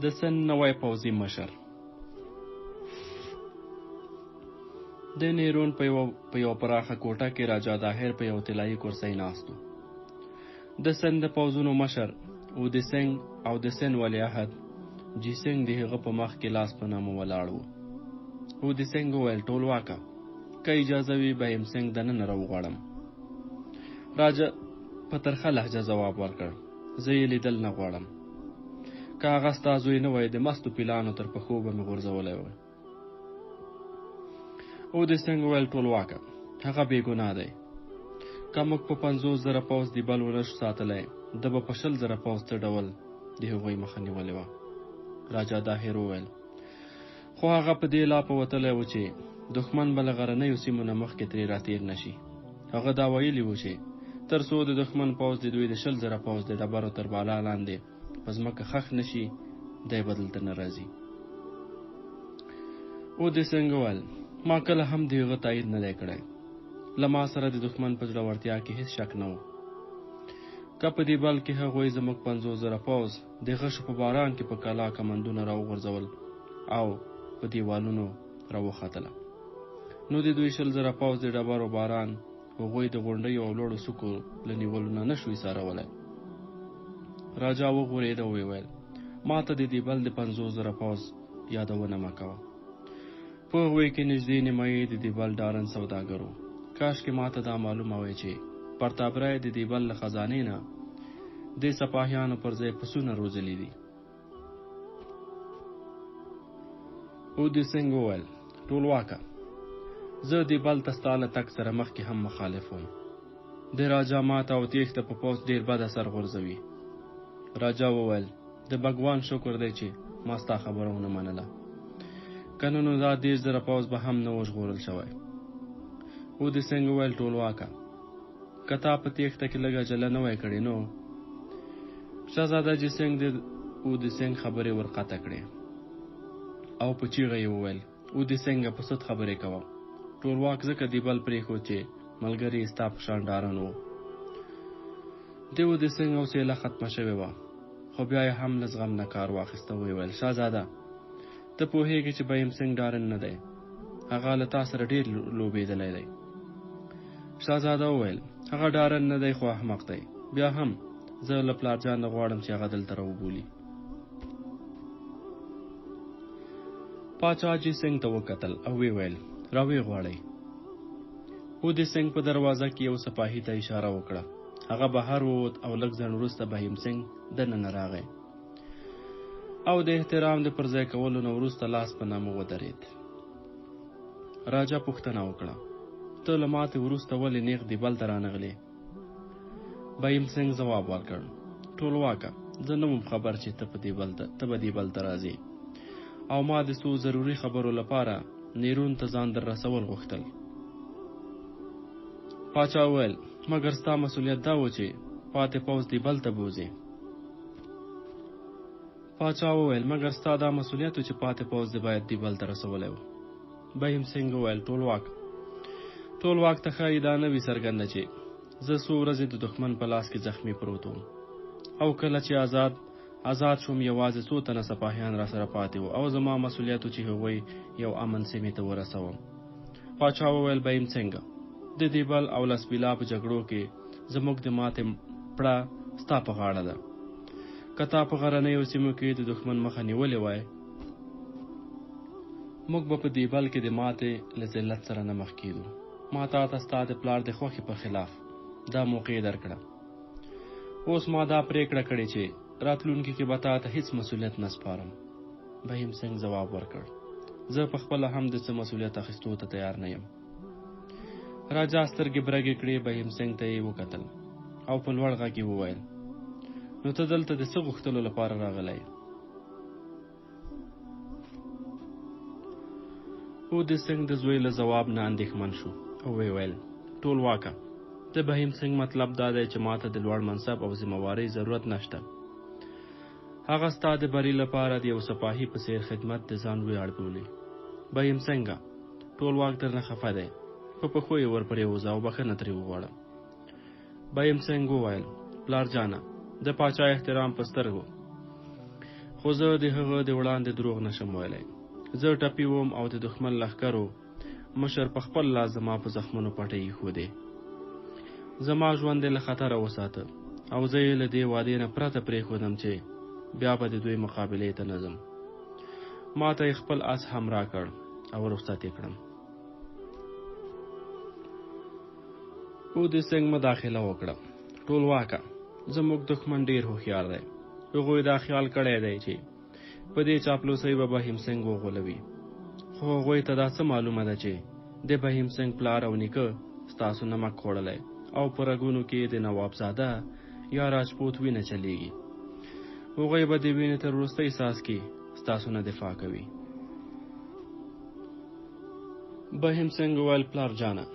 د سند نوی پوځي مشر د نیرون په یو پراخه کوټه کې راجا داهر په یو طلایي کرسۍ ناست و. د سند د پوځونو مشر اودی سنګ او د سند ولیعهد جي سنګ د هغه په مخ کې لاس په نامه ولاړ و. اودی سنګ وویل ټولواکه که اجازه وي بهیم سنګ دننه راوغواړم. راجا په ترخه لهجه ځواب ورکړ زه یې لیدل نه غواړم. که هغه ستا زوی نه وی د مستو پیلانو تر پښو به مې غورځولی وی. اودی سنګ وویل ټولواکه هغه بې ګناه دی. که موږ په 50,000 پوځ د بل ونه شو ساتلی ده به په 100,000 پوځ څه ډول د هغوی مخه نیولې وه. راجا داهر وویل خو هغه په دې لا په وتلی و چې دښمن به له غرنیو سیمو نه مخکې ترې راتېر نه شي. هغه دا ویلي و چې تر څو د دښمن پوځ د دوی د 100,000 پوځ د ډبرو تر بالا لاندې په ځمکه ښخ نه شي دی به دلته نه راځي. اودی سنګ وویل ما کله هم د هغه تایید نه دی کړی. له ما سره د دښمن په زړورتیا کې هېڅ شک نه و. که په دې بل کې هغوی زموږ 50,000 پوځ د غشو په باران کې په کلا کمندونه راوغورځول او په دیوالونو راوختله نو د دوی 100,000 پوځ د ډبرو باران هغوی د غونډیو او لوړو څوکو له نیولو نه نشو ایسارولی. راجا وغورېد او وویل ما ته د دې بل د 50,000 پوځ یادونه مه کوه. په هغوی کې نږدې نیمایي د دې بل ډارن سوداګر و. کاشکې ما ته دا معلومه وی چې پرتابرای د دې بل له خزانې نه د سپاهیانو پر ځای پسونه روزلي دي. اودی سنګ وویل ټولواکه زه دې بل ته ستا له تګ سره مخکې هم مخالف وم. د راجا ماته او تېښته په پوځ ډېر بد اثر غورځوي. راجا وویل د بګوان شکر دی چې ما ستا خبره ونه منله. که نه نو دا 10,000 پوځ به هم نه و ژغورل شوی. اودی سنګ وویل ټولواکه که تا په تېښته کې لږ عجله نه وی کړې نو. شهزاده جي سنګ د اودی سنګ خبرې ورقطع کړې او په چیغه یې وویل اودی سنګه په سد خبرې کوه. ټولواک ځکه دی بل پرېښود چې ملګري یې ستا په شان ډارن و. د اودی سنګ حوصله ختمه شوې وه خو بیا یې هم له زغم نه کار واخیسته. ویې ویل شهزاده ته پوهېږې چې بهیم سنګ ډارن نه دی. هغه له تا سره ډېر لوبېدلی دی. شهزاده وویل هغه ډارن نه دی خو احمق دی. بیا هم زه له پلارجان نه غواړم چې هغه دلته راوبولي. پاچا جي سنګ ته وکتل او ویې ویل راویې غواړئ. اودی سنګ په دروازه کې یو سپاهي ته اشاره وکړه. هغه بهر ووت او لږ ځنډ وروسته بهیم سنګ دننه راغی او د احترام د پر ځای کولو نه وروسته لاس په نامه ودرېد. راجا پوښتنه وکړه ته له ماتې وروسته ولې نیغ دیبل ته رانغلې؟ بهیم سنګ ځواب ورکړ ټولواکه زه نه وم خبر چې ته به دیبل ته راځې او ما د څو ضروري خبرو لپاره نیرون ته ځان در رسول غوښتل. پاچا وویل مګر ستا مسؤلیت دا و چې پاتې پوځ دیبل ته بوځې. پاچا وویل مګر ستا دا مسؤلیت و چې پاتې پوځ دې باید دیبل ته رسولی و. بهیم سنګ وویل ټولواک ته ښایي دا نه وي څرګنده چې زه څو ورځې د دښمن په لاس کې زخمي پروت وم او کله چې آزاد شوم یوازې څو تنه سپاهیان را سره پاتې وو او زما مسؤلیت و چې هغوی یو امن سیمې ته ورسوم. پاچا وویل بهیم سنګه د دیبل او لسبیلا په جګړو کې زموږ د ماتې پړه ستا په غاړه ده. که تا په غرنیو سیمو کې د دښمن مخه نیولې وای موږ به په دیبل کې د ماتې له ذلت سره نه مخ کېدو. ما تا ته ستا د پلار د خوښې په خلاف دا موقع درکړه. اوس ما دا پرېکړه کړې چې راتلونکي کې به تا ته هېڅ مسؤلیت نه سپارم. بهیم سنګ ځواب ورکړ زه پخپله هم د څه مسؤلیت اخیستو ته تیار نه یم. راجا سترګې برګې کړې. بهیم سنګ ته یې وکتل او په لوړ غږ یې وویل نو ته دلته د څه غوښتلو لپاره راغلی؟ اودی سنګ د زوی له ځواب نه اندېښمن شو او ویې ویل ټولواکه د بهیم سنګ مطلب دا دی چې ما ته د لوړ منصب او ذمهوارۍ ضرورت نشته. هغه ستا د بري لپاره د یو سپاهي په څېر خدمت د ځان ویاړ بولي. بهیم سنګه ټولواک درنه خفه دی. په پښو یې ور پرېوځه او بښنه ترې وغواړه. بهیم سنګ وویل پلار جانه د پاچا احترام په سترګو خو زه د هغه د وړاندې دروغ نشم ویلی. زه ټپي وم او د دښمن لښکرو مشر په خپل لاس زما په زخمونو پټۍ ایښودې. زما ژوند یې له خطره وساته او زه یې له دې وعدې نه پرته پرېښودم چې بیا به د دوی مقابلې ته نه ځم. ما ته یې خپل اس هم راکړ او رخصت یې کړم. اودیسنګ مداخله وکړه. ټولواکه، زموږ دښمن ډېر هوښیار دی. هغوی دا خیال کړی دی چې په دې چاپلوسۍ به بهیم سنګ وغولوي. خو هغوی ته دا څه معلومه ده چې د بهیم سنګ پلار او نیکه ستاسو نمک خوړلی او په رګونو کې د نوابزاده یا راجپوت وینه چلیږي. هغوی به د وینې تر وروستۍ ساس کې ستاسو نه دفاع کوي. بهیم سنګ وویل پلار جانه،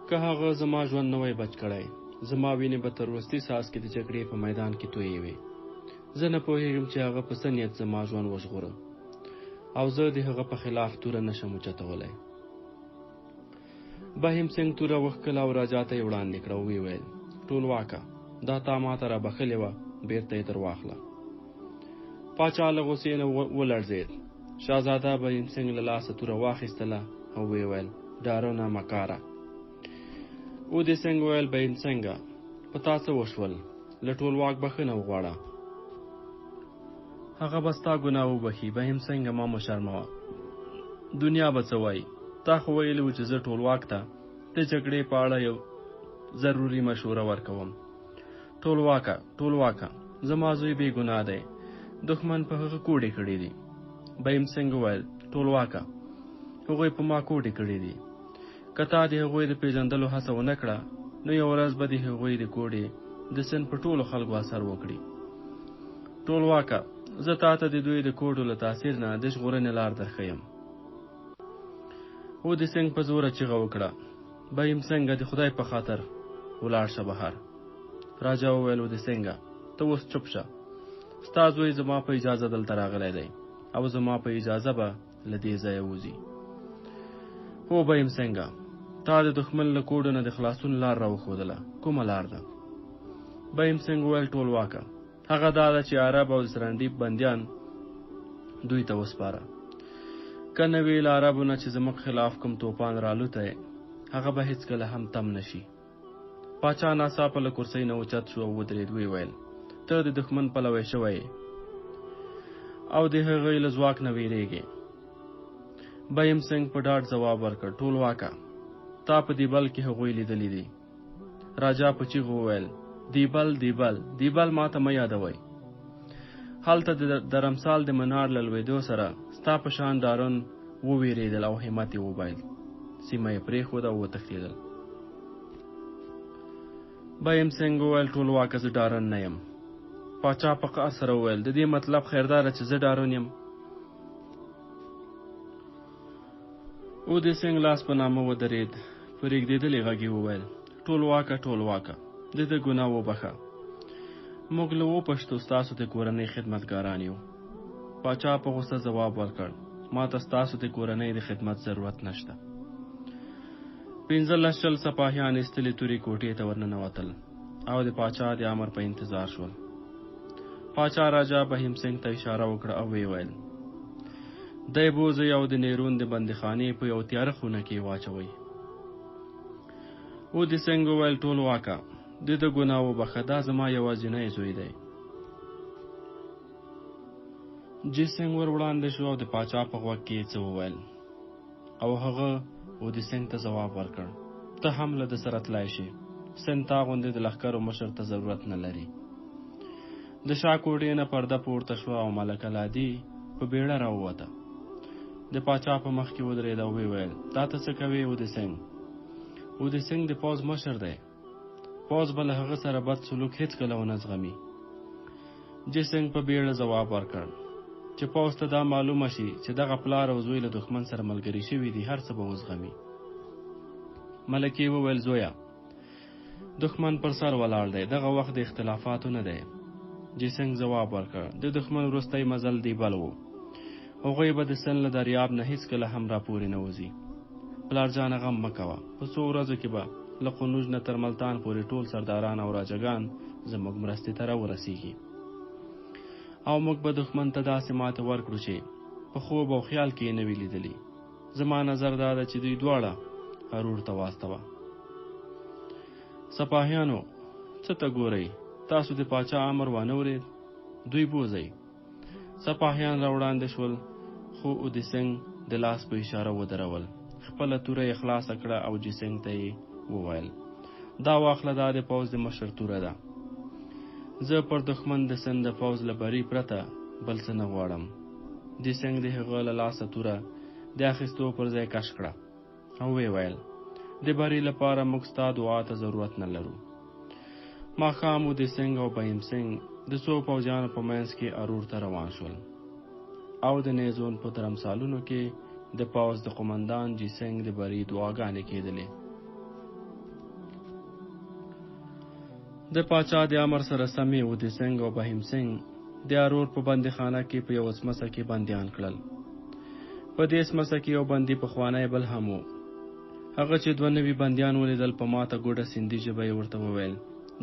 که هغه زما ژوند نه وای بچ کړی، زما وینې به تر وروستي ساس کې د جګړې په میدان کې تویې وې. زه نه پوهېږم چې هغه په څه نیت زما ژوند وژغورم او زه د هغه په خلاف توره نشم اوچتولی. بهیم سنګ توره وښکله او راجا ته یې وړاندې کړه او ویې ویل ټولواکه، دا تا ما ته رابخلې وه، بېرته یې در واخله. پاچا له غوسې نه ولړزېد. شهزاده بهیم سنګ له لاسه توره واخیستله او ویې ویل ډارونه مکاره. اودیسنګ وویل بهیم سنګه، په تا څه وشول؟ له ټولواک بخښنه وغواړه. هغه به ستا ګناه وبخي. بهیم سنګه ما مه شرموه. دنیا به څه وایي؟ تا خو ویلي وو چې زه ټولواک ته د جګړې په اړه یو ضروري مشوره ورکوم. ټولواکه، زما زوی بې ګناه دی. دښمن په هغه کوډې کړي دي. بهیم سنګ وویل ټولواکه، هغوی په ما کوډې کړي دي. که تا د هغوی د پیژندلو هڅه ونه کړه، نو یو ورځ به د هغوی د کوډې د سند په ټولو خلکو اثر وکړي. ټولواکه، زه تا ته د دوی د کوډو له تاثیر نه د ژغورنې لار درښیم. اودیسنګ په زوره چیغه وکړه بهیم سنګه، د خدای په خاطر ولاړ شه بهر. راجا وویل اودیسنګه، ته اوس چوپ شه. ستا زوی زما په اجازه دلته راغلی دی او زما په اجازه به له دې ځایه وځي. هو بهیم سنګه، تا د دښمن له کوډو نه د خلاصون لار راوښودله. کومه لار ده؟ بهیم سنګ وویل ټولواکه، هغه دا ده چې عرب او سرندیب بندیان دوی ته وسپاره. که نه وی له عربو نه چې زموږ خلاف کوم توپان رالوتی، هغه به هېڅکله هم تم نشي. پاچا ناڅاپه له کرسۍ نه اوچت شو او ودرېد. ویې ویل ته د دښمن پلوی شوی او د هغوی له ځواک نه ویرېږې. بهیم سنګ په ډاډ ځواب ورکړ ټولواکه، تا په دیبل کې هغوی لیدلی دي. راجا په چیغو وویل دیبل ما ته مه یادوئ. هلته د درمسال د منار له لوېدو سره ستا په شان ډارن وویرېدل او همت یې وبایل. سیمه یې پرېښوده او وتښتېدل. بهیم سنګ وویل ټولواکه، زه ډارن نه یم. پاچا په قهر سره وویل د دې مطلب خیرداره چې زه ډارن یم. اودیسنګ لاس په نامه ودرېد. په رېږدېدلې غږ یې وویل ټولواکه، د ده ګناه وبخښه. موږ له وپشتو ستاسو د کورنۍ خدمتګاران یو. پاچا په غوسه ځواب ورکړ ما ته ستاسو د کورنۍ د خدمت ضرورت نشته. 15 سپاهیان ایستلې تورې کوټې ته ورننوتل او د پاچا د امر په انتظار شول. پاچا راجا بهیم سنګ ته اشاره وکړه او ویې ویل دی بوځئ او د نیرون د بندیخانې په یو تیاره خونه کې واچوئ. اودیسنګ وویل ټولواکه، د ده ګناه وبخښه، دا زما یوازینی زوی دی. جیسنګ ور وړاندې شو او د پاچا په غوږ کې څه وویل او هغه اودیسنګ ته ځواب ورکړ ته هم له ده سره تلای شې. سند تا غوندې د لښکرو مشر ته ضرورت نه لري. د شا کوټې نه پرده پورته شوه او ملکه لادي په بیړه راووته. د پاچا په مخ کې ودرېده او ویې ویل دا ته څه کوې اودیسنګ؟ اودیسنګ د پوځ مشر دی. پوځ به له هغه سره بد سلوک هېڅکله ونه زغمي. جیسنګ په بیړه ځواب ورکړ چې پوځ ته دا معلومه شي چې دغه پلار او زوی له دښمن سره ملګري شوي دي، هر څه به وزغمي. ملکې وویل زویه، دښمن پر سر ولاړ دی، دغه وخت د اختلافاتو نه دی. جیسنګ ځواب ورکړ د دښمن وروستی مزل دیبل و. هغوی به د سن له دریاب نه هېڅکله هم راپورې نه وځي. پلارجانه غم مه کوه، په څو ورځو کې به له قنوج نه تر ملتان پورې ټول سرداران او راجګان زموږ مرستې ته راورسېږي. او موږ به دښمن ته داسې ماته ورکړو چې په خوب او خیال کې یې نه وي لیدلي. زما نظر دا ده چې دوی دواړه ارور ته واستوه. سپاهیانو څه ته ګورئ؟ تاسو د پاچا امر وانه ورید؟ دوی بوځئ. سپاهیان را وړاندې شول، خو اودیسنګ د لاس په اشاره ودرول. خپله توره یې خلاصه کړه او جیسنګ ته یې وویل دا واخله، دا د پوځ د مشر توره ده. زه پر دښمن د سند د پوځ له بري پرته بل څه نه غواړم. جیسنګ د هغه له لاسه توره د اخیستو پر ځای کش کړه او ویې ویل د بري لپاره موږ ستا دعا ته ضرورت نه لرو. ماښام اودیسنګ او بهیم سنګ د څو پوځیانو په منځ کې ارور ته روان شول او د نیزون په درمسالونو کې د پوځ د قومندان جیسنګ د بري دعاګانې کېدلې. د پاچا د امر سره سمې اودیسنګ او بهیم سنګ د ارور په بندیخانه کې په یوه سمڅه کې بندیان کړل. په دې سمڅه کې یو بندي پخوانی بل هم و. هغه چې 2 نوي بندیان ولیدل په ماته ګوډه سیندي ژبه یې ورته وویل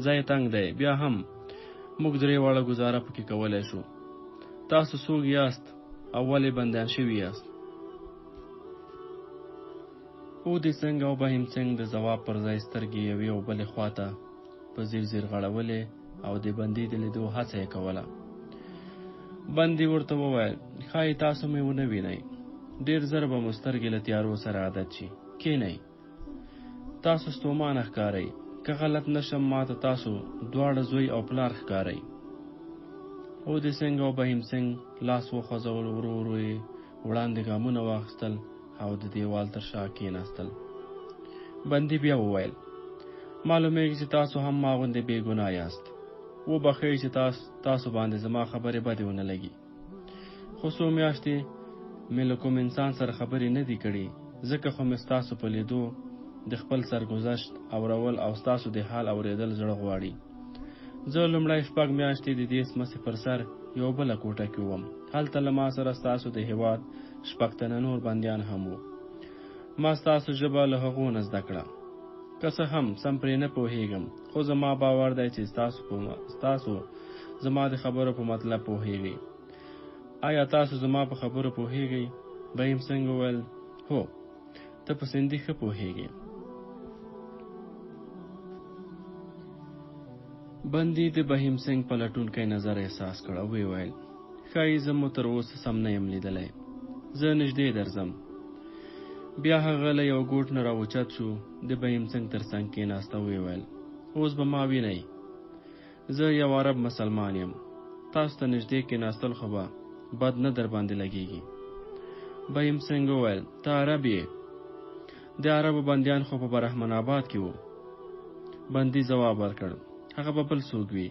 ځای تنګ دی، بیا هم موږ 3 واړه ګزاره پکې کولی شو. تاسو څوک یاست او ولې بندیان شوي یاست؟ اودیسنګ او بهیم سنګ د ځواب پر ځای سترګې یوې او بلې خواته په ځیر ځیر غړولې او د بندي د لیدو هڅه یې کوله. بندي ورته وویل ښایي تاسو مې ونه وینئ، ډېر زر به مو سترګې له تیارو سره عادت شي. کینئ، تاسو ستومانه ښکارئ. که غلط نشم ماته تاسو دواړه زوی او پلار ښکارئ. اودیسنګ او بهیم سنګ لاس وخوځول، ورو ورو یې وړاندې ګامونه واخیستل او د دیوال تر شا کېناستل. بندي بیا وویل معلومیږي چې تاسو هم ما غوندې بې ګناه یاست. وبښئ چې تاسو باندې زما خبرې بدې ونه لګي، خو څو میاشتې مې له کوم انسان سره خبرې نه دي کړي، ځکه خو مې ستاسو په لیدو د خپل سرګذشت اورول او ستاسو د حال اوریدل زړه غواړي. زه لومړی 6 میاشتې د دې سمڅې پر سر یو بله کوټه کې وم. هلته له ما سره ستاسو د هېواد 6 تنه نور بندیان هم وو. ما ستاسو ژبه له هغو نه زده کړه. که څه هم سم پرې نه پوهېږم، خو زما باور دی چې ستاسو زما د خبرو په مطلب پوهېږئ. آیا تاسو زما په خبرو پوهېږئ؟ بهیم سنګ وویل هو، ته په سندي ښه پوهېږې. بندي د بهیم سنګ په لټونکی نظر احساس کړ او ویې ویل ښایي زه مو تر اوسه سم نه یم لیدلی، زه نږدې درځم. بیا هغه له یو ګوټ نه راوچت شو، د بهیم سنګ تر څنګ کېناست او ویې ویل اوس به ما وینئ، زه یو عرب مسلمان یم. تاسو ته نږدې کېناستل خو به بد نه در باندې لګېږي. بهیم سنګ وویل ته عرب یې؟ د عربو بندیان خو په برحمن آباد کې وو. بندي ځواب ورکړ هغه به بل څوک وي،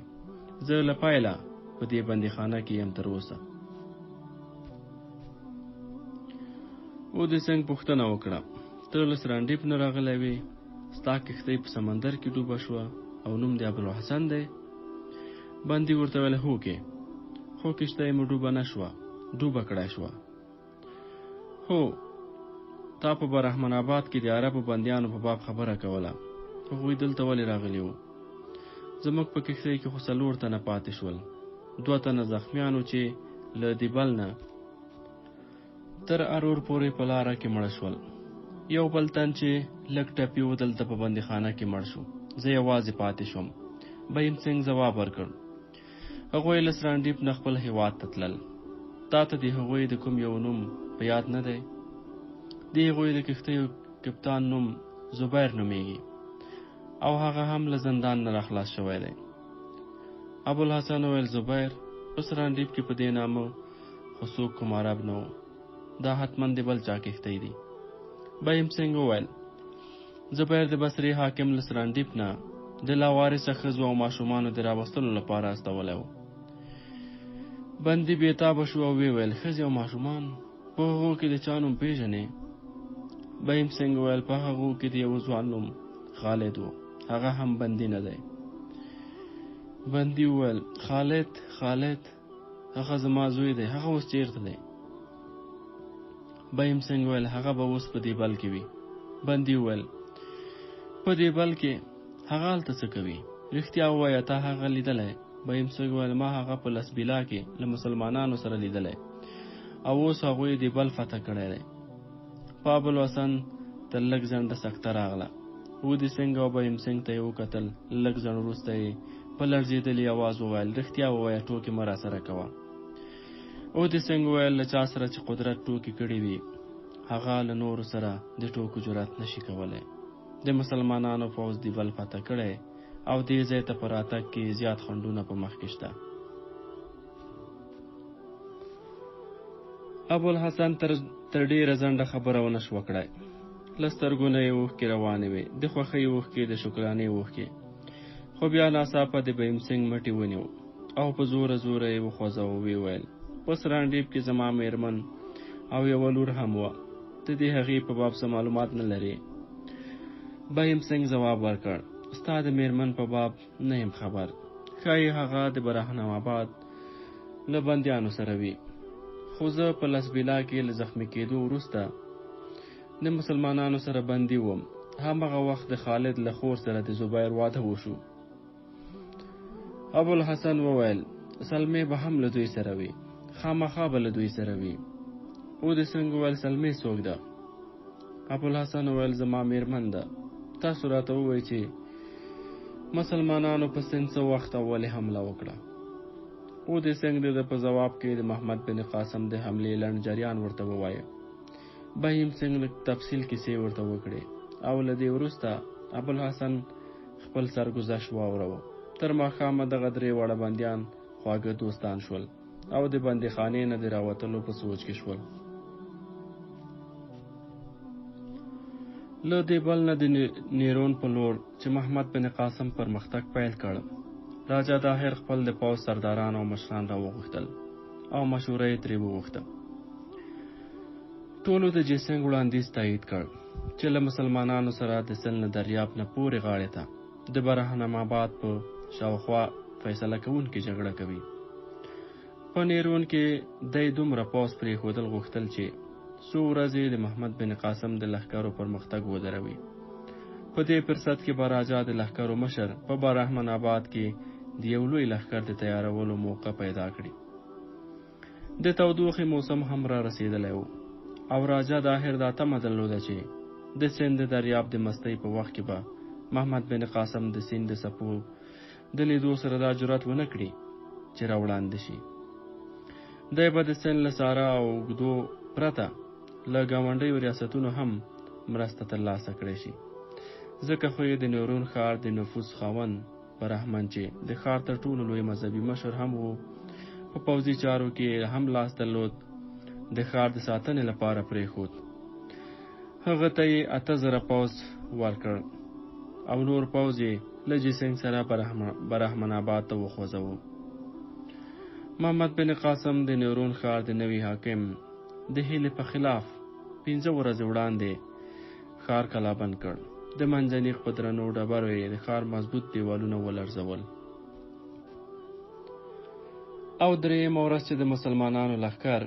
زه له پیله په دې بندیخانه کې یم تر اوسه. اودیسنګ پوښتنه وکړه ته له سرانډیپ نه راغلی وې، ستا کښتۍ په سمندر کې ډوبه شوه او نوم د ابوالحسن دی؟ بندي ورته ویل هوکې، خو کښتۍ مې ډوبه نه شوه، ډوبه کړای شوه. هو، تا په برحمن آباد کې د عربو بندیانو په باب خبره کوله، هغوی دلته ولې راغلي وو؟ زموږ په کښتۍ کې خو 4 تنه پاتې شول، 2 تنه زخمیانو چې له دیبل نه تر ارور پورې په لاره کې مړه شول. یو بل تن چې لږ ټپي و دلته په بندیخانه کې مړ شو. زه یوازې پاتې شوم. بهیم سنګ ځواب ورکړ هغوی له سرانډیپ نه خپل هېواد ته تلل. تا ته د هغوی د کوم یو نوم په یاد نه دی؟ د هغوی د کښتیو کپتان نوم زبیر نومیږي او هغه هم له زندان نه راخلاص شوی دی. ابوالحسن وویل زبیر په سرانډیپ کې په دې نامه خو څوک کوم عرب نه و، دا حتما د بل چا کښتۍ دي. بهیم سنګ وویل زبیر د بصرې حاکم له سرانډیپ نه د لاوارثه ښځو او ماشومانو د راوستلو لپاره استولی و. بندي بېتابه شو او ویې ویل ښځې او ماشومان، په هغو کې د چا نوم پېژنې؟ بهیم سنګ وویل په هغو کې د یو ځوان نوم خالد و، هغه هم بندي نه دی. بندي وویل خالد هغه زما زوی دی، هغه اوس چېرته دی؟ بهیم سنګ وویل هغه به اوس په دیبل کې وي. بندي وویل په دیبل کې هغه هلته څه کوي؟ رښتیا ووایه تا هغه لیدلی؟ بهیم سنگ وویل ما هغه په لسبیلا کې له مسلمانانو سره لیدلی او اوس هغوی د بل فتح کړی دی. په ابوالحسن ته لږ ځنډه سکته راغله. اودي سنګ او بهیم سنګ ته یې وکتل. لږ ځنډ وروسته یې په لړزېدلي اواز وویل رښتیا ووایه ټوکې مه راسره کوه. اودي سنګ وویل له چا سره چې قدرت ټوکې کړې وي هغه له نورو سره د ټوکو جرأت نشي کولی. د مسلمانانو پوځ د بل فتح کړی او دې ځای ته په راتګ کې زیات خنډونه په مخ کې شته. ابوالحسن تر ډېره ځنډه خبره ونه شوه کړی. له سترګو نه یې اوښکې روانې وې، د خوښۍ اوښکې، د شکرانې اوښکې. خو بیا ناڅاپه د بهیم سنګ مټې ونیو او په زوره زوره یې وخوځاوه. ویې ویل په سرانډیب کې زما میرمن او یوه لور هم وه، ته د هغې په باب څه معلومات نه لرې؟ بهیم سنګ ځواب ورکړ ستا د میرمن په باب نه یم خبر، ښایي هغه د برهنم آباد له بندیانو سره وي، خو زه په لسبیلا کې له زخمي کېدو وروسته د مسلمانانو سره بندي وم. همغه وخت د خالد له خور سره د زبیر واده وشو. ابوالحسن وویل سلمې به هم له دوی سره وي، خامخا به له دوی سره وي. اودي سنګ وویل سلمې څوک ده؟ ابوالحسن وویل زما میرمن ده. تاسو راته ووایئ چې مسلمانانو په سند څه وخت او ولې حمله وکړه. اودي سنګ د په جواب کې د محمد بن قاسم د حملې لنډ جریان ورته ووایه. بهیم سنګ لږ تفصیل کیسې ورته وکړې او له دې وروسته ابوالحسن خپل سرګذشت واوروه. تر ماښامه دغه درې واړه بندیان خواږه دوستان شول او د بندیخانې نه د راوتلو په سوچ کې شول. له دې بل نه د نیرون په لور چې محمد بن قاسم پرمختګ پیل کړ، راجا طاهر خپل د پوځ سرداران او مشران راوغوښتل او مشوره یې ترې وغوښته. ټولو د جیسنګ وړاندیز تایید کړ چې له مسلمانانو سره د سلن دریاب نه پورې غاړې ته د برهنم آباد په شاوخوا فیصله کوونکې جګړه کوي. په نیرون کې دی دومره پوځ پرېښودل غوښتل چې څو ورځې د محمد بن قاسم د لښکرو پرمختګ ودروي. په دې فرصت کې به راجا د لښکرو مشر په برهمن آباد کې د یو لوی لښکر د تیارولو موقع پیدا کړي. د تودوخې موسم هم را رسېدلی و او راجا طاهر دا تمه درلوده چې د سند دریاب د مستۍ په وخت کې به محمد بن قاسم د سیند د څپو د لیدو سره دا جرأت ونه کړي چې راوړاندې شي. دی به د سند له سارا او اوږدو پرته له ګاونډیو ریاستونو هم مرسته ترلاسه کړی شي. ځکه خو یې د نیرون ښار د نفوذ خاوند برهمن چې د ښار تر ټولو لوی مذهبي مشر هم و، په پوځي چارو کې هم لاس درلود، د ښار د ساتنې لپاره پرېښود. هغه ته یې 8000 پوځ ورکړ او نور پوځ یې له جیسنګ سره برهمن آباد ته وخوځاوه. محمد بن قاسم د نیرون ښار د نوي حاکم د هیلې په خلاف 15 ورځې وړاندې ښار کلابند کړ. د منځنیق په درنو ډبرو یې د ښار مضبوط دیوالونه ولړزول. او درېیمه ورځ چې د مسلمانانو لښکر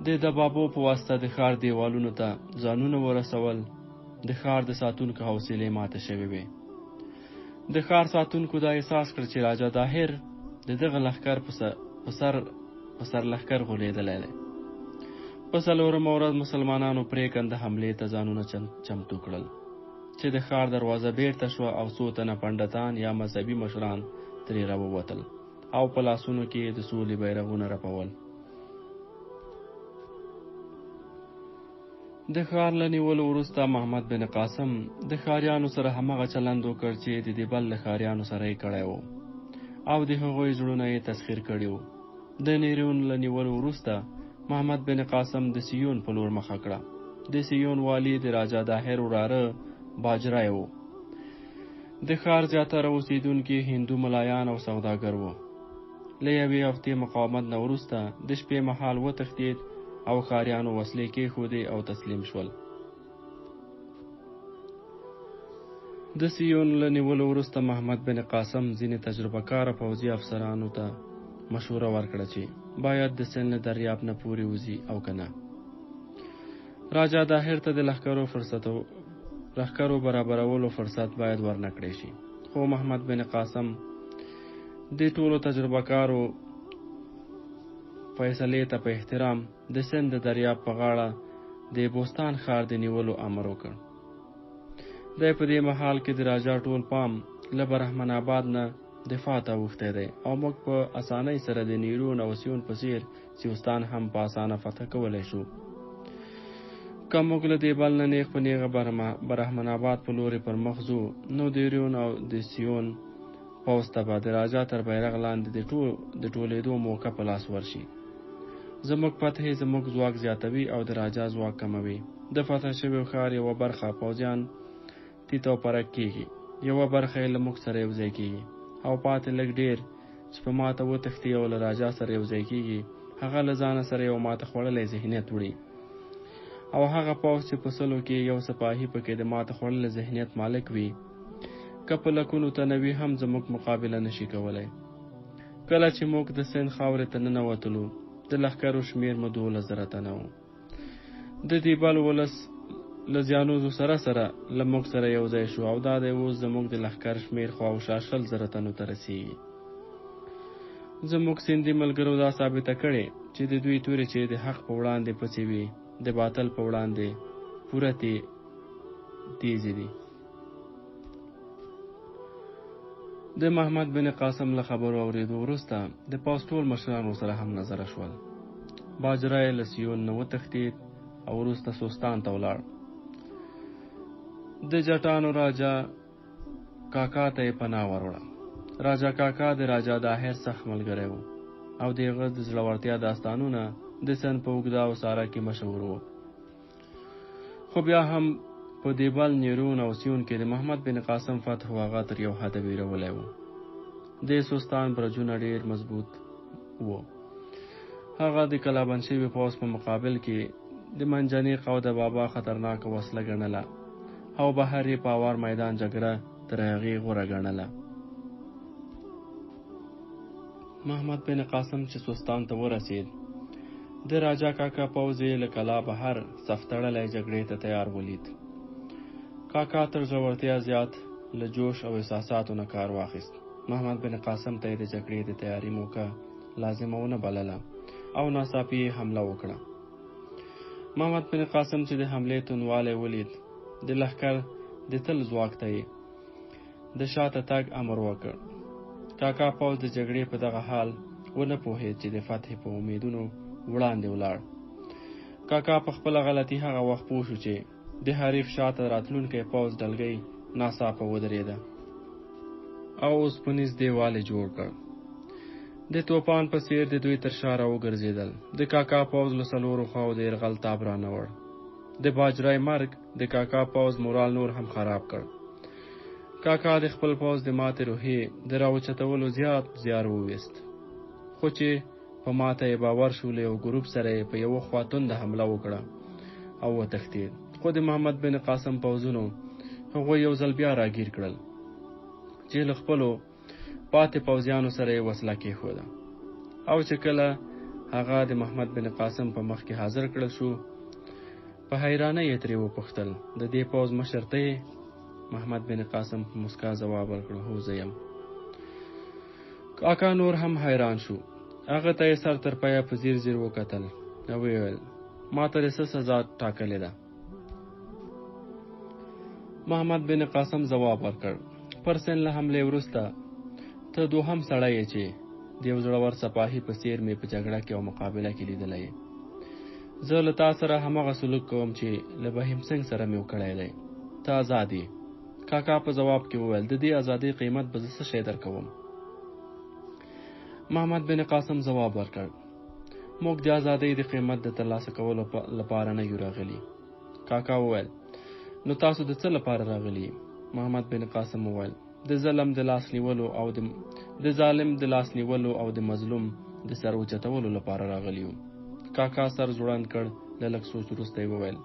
د دبابو په واسطه د ښار دیوالونو ته ځانونه ورسول، د ښار د ساتونکو حوصلې ماته شوې وې. د ښار ساتونکو دا احساس کړ چې راجا طاهر د دغه لښکر په سر لښکر غولېدلی دی. په 4مه ورځ مسلمانانو پرېکنده حملې ته ځانونه چمتو کړل چې د ښار دروازه بیرته شوه او څو تنه پنډتان یا مذهبي مشران ترې راووتل او په لاسونو کې د سولې بیرغونه رپول. د ښار له نیولو وروسته محمد بن قاسم د ښاریانو سره همغه چلند وکړ چې د دې بل له ښاریانو سره یې کړی و او د هغوی زړونه یې تسخیر کړي و. د نیرون له نیولو وروسته محمد بن قاسم د سیون په لور مخه کړه. د سیون والی د راجا طاهر وراره باجرای و. د ښار زیاتره اوسیدونکي هندو ملایان او سوداګر وو. له یوې هفتې مقاومت نه وروسته د شپې مهال وتښتېد او ښاریانو وسلې کېښودې او تسلیم شول. د سیون له نیولو وروسته محمد بن قاسم ځینې تجربه کاره پوځي افسرانو ته مشوره ورکړه چې باید د سند دریاب نه پورې وځي او که نه. راجا طاهر ته د لښکرو برابرولو فرصت باید ورنکړی شي، خو محمد بن قاسم د ټولو تجربه کارو فیصلې ته په احترام د سند د دریاب په غاړه د بوستان ښار د نیولو امر وکړ. دی په دې مهال کې د راجا ټول پام له برحمن آباد نه دفاع ته اوښتی دی او موږ په اسانۍ سره د نیرون او سیون په څیر سیستان هم په اسانه فتح کولی شو. که موږ له دې بل نه نیغ په نیغه برحمن آباد په لورې پر مخ ځو، نو د نیرون او د سیون پوځ ته به د راجا تر بیرغ لاندې د ټولېدو موقع په لاس ورشي. زموږ فتحې زموږ ځواک زیاتوي او د راجا ځواک کموي. د فتح شوي ښار یوه برخه پوځیان تیت او پرک کېږي، یوه برخه یې له موږ سره یوځای کېږي او پاتې لږ ډېر چې په ماته وتښتي او له راجا سره یوځای کېږي، هغه له ځانه سره یو ماته خوړلی ذهنیت وړي. او هغه پوځ چې په سلو کې یو سپاهي پکې د ماته خوړلی ذهنیت مالک وي، که په لکونو تنوي هم زموږ مقابله نشي کولی. کله چې موږ د سند خاورې ته ننوتلو، د لښکرو شمېر مو 12,000 تنه و. د دې بل ولس له زیانوزو سره له موږ سره یو ځای شو او دا دی اوس زموږ د لښکر شمېر خواوشا 20,000 تنو ته رسېږي. زموږ سندي ملګرو دا ثابته کړې چې د دوی تورې چې د حق په وړاندې پڅې وي، د باطل په وړاندې پوره تیزې دي. د محمد بن قاسم له خبرو اورېدو وروسته د پوځ ټول مشران ورسره هم نظره شول. باجرای له سیون نه وتښتېد او وروسته سوستان ته ولاړ. د جټانو راجا کاکا ته یې پناه وروړه. راجا کاکا د راجا داهر سخت ملګری و او د هغه د زړورتیا داستانونه د سند په اوږده او ساره کې مشهور و. خو بیا هم په دیبل، نیرون او سیون کې د محمد بن قاسم فتح هغه تر یو حده ویرولی و. د سوستان برجونه ډېر مضبوط و. هغه د کلابند شوي پوځ په مقابل کې د منجنیق او د بابا خطرناکه وسله ګڼله او بهر یې په اوار میدان جګړه تر هغې غوره ګڼله. محمد بن قاسم چې سوستان ته ورسېد، د راجا کاکا پوځ یې له کلا بهر صف تړلی جګړې ته تیار ولید. کاکا تر زړورتیا زیات له جوش او احساساتو نه کار واخیست. محمد بن قاسم ته یې د جګړې د تیاري موقع لازمه ونه بلله او ناڅاپي یې حمله وکړه. محمد بن قاسم چې د حملې توندوالی ولید، د لښکر د تل ځواک ته یې د شاته تګ امر وکړ. کاکا پوځ د جګړې په دغه حال ونه پوهېد چې د فتح په امیدونو وړاندې ولاړ. کاکا په خپله غلطي هغه وخت پوه شو چې د حریف شاته راتلونکی پوځ ډلګۍ ناڅاپه ودرېده او اوسپنیز دیوال یې جوړ کړ. د توپان په څېر د دوی تر شا را وګرځېدل. د کاکا پوځ له څلورو خواو د یرغل تاب رانوړ. د باجرای مرګ د کاکا پوځ مورال نور هم خراب کړ. کاکا د خپل پوځ د ماتې روحیې د راوچتولو زیات زیار وویست، خو چې په ماته یې باور شو، له یو ګروپ سره یې په یوه خوا تونده حمله وکړه او وتښتېد. خو د محمد بن قاسم پوځونو هغوی یو ځل بیا راګیر کړل چې له خپلو پاتې پوځیانو سره یې وسله کېښوده او چې کله هغه د محمد بن قاسم په مخ کې حاضر کړل شو، په حیرانۍ یې ترې وپوښتل، د دې پوځ مشر ته یې؟ محمد بن قاسم په مسکا ځواب ورکړ، هو زه یم. کاکا نور هم حیران شو. هغه ته یې سر تر پایه په ځیر ځیر وکتل او ویل، ما ته دې څه سزا ټاکلې ده؟ محمد بن قاسم ځواب ورکړ، پر سند له حملې وروسته ته دوهم سړی یې چې د یو زړور سپاهي په څېر مې په جګړه کې او مقابله کې لیدلی یې. زه له تا سره همغه سلوک کوم چې له بهیم سنګ سره مې وکړی دی. ته آزاد یې. کاکا په ځواب کې وویل، د دې ازادۍ قیمت به زه څه شی درکوم؟ محمد بن قاسم ځواب ورکړ، موږ د ازادۍ د قیمت د ترلاسه کولو لپاره نه یو راغلي. کاکا وویل، نو تاسو د څه لپاره راغلي؟ محمد بن قاسم وویل، د ظالم د لاس نیولو او د مظلوم د سر اوچتولو لپاره راغلی یو. کاکا سر ځوړند کړ. له لږ سوچ وروسته یې وویل،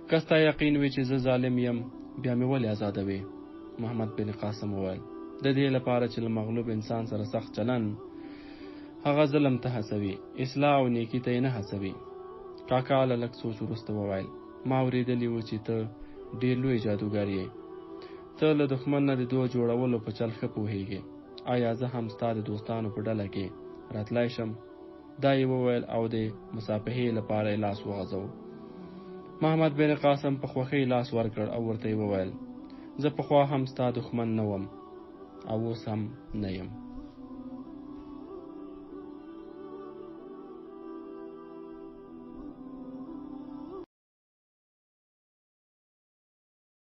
که ستا یقین وي چې زه ظالم یم، بیا مې ولې آزادوې؟ محمد بن قاسم وویل، د دې لپاره چې له مغلوب انسان سره سخت چلن هغه ظلم ته هڅوي، اصلاح او نیکي ته یې نه هڅوي. کاکا له لږ سوچ وروسته وویل، ما اورېدلي و چې ته ډېر لوی جادوګر یې. ته له دښمن نه د دوه جوړولو په چل ښه پوهېږې. آیا زه هم ستا د دوستانو په ډله کې راتلای شم؟ دا یې وویل او د مصافحې لپاره یې لاس وغځاوه. محمد بن قاسم په خوښۍ لاس ورکړ او ورته یې وویل زه پخوا هم ستا دښمن نه وم او اوس هم نه یم.